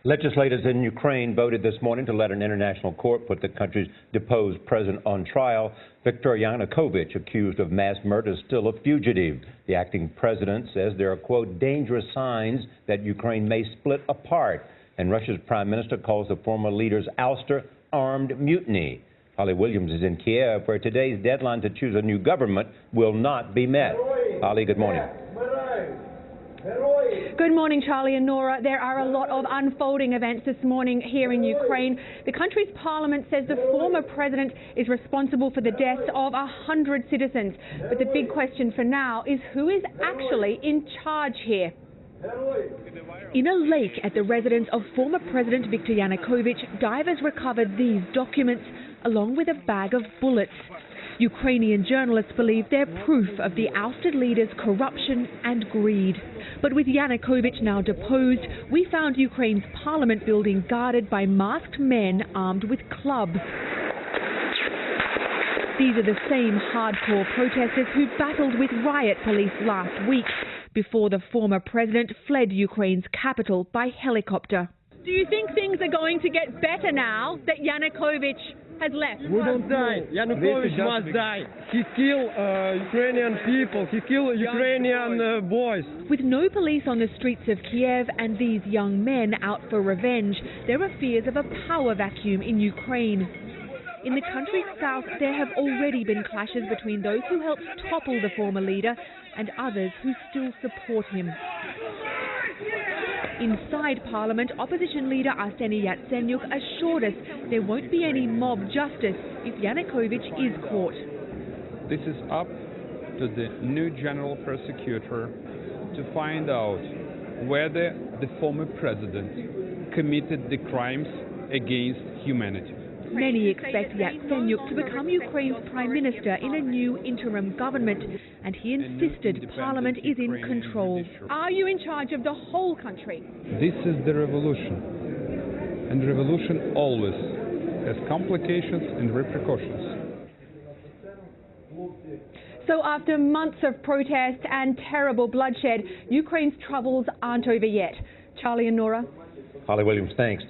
Legislators in Ukraine voted this morning to let an international court put the country's deposed president on trial. Viktor Yanukovich, accused of mass murder, is still a fugitive. The acting president says there are, quote, dangerous signs that Ukraine may split apart. And Russia's prime minister calls the former leader's ouster armed mutiny. Holly Williams is in Kiev, where today's deadline to choose a new government will not be met. Holly, good morning. Good morning, Charlie and Nora. There are a lot of unfolding events this morning here in Ukraine. The country's parliament says the former president is responsible for the deaths of 100 citizens. But the big question for now is who is actually in charge here? In a lake at the residence of former President Viktor Yanukovych, divers recovered these documents along with a bag of bullets. Ukrainian journalists believe they're proof of the ousted leader's corruption and greed. But with Yanukovych now deposed, we found Ukraine's parliament building guarded by masked men armed with clubs. These are the same hardcore protesters who battled with riot police last week before the former president fled Ukraine's capital by helicopter. Do you think things are going to get better now that Yanukovych has left? We don't die. Yanukovych must die. He killed Ukrainian people. He killed Ukrainian boys. With no police on the streets of Kiev and these young men out for revenge, there are fears of a power vacuum in Ukraine. In the country's south, there have already been clashes between those who helped topple the former leader and others who still support him. Inside Parliament, opposition leader Arseny Yatsenyuk assured us there won't be any mob justice if Yanukovych is caught. This is up to the new general prosecutor to find out whether the former president committed the crimes against humanity. Many expect Yatsenyuk to become Ukraine's prime minister in a new interim government, and he insisted Parliament is in control. Are you in charge of the whole country? This is the revolution, and revolution always has complications and repercussions. So after months of protest and terrible bloodshed, Ukraine's troubles aren't over yet. Charlie and Nora. Holly Williams, thanks.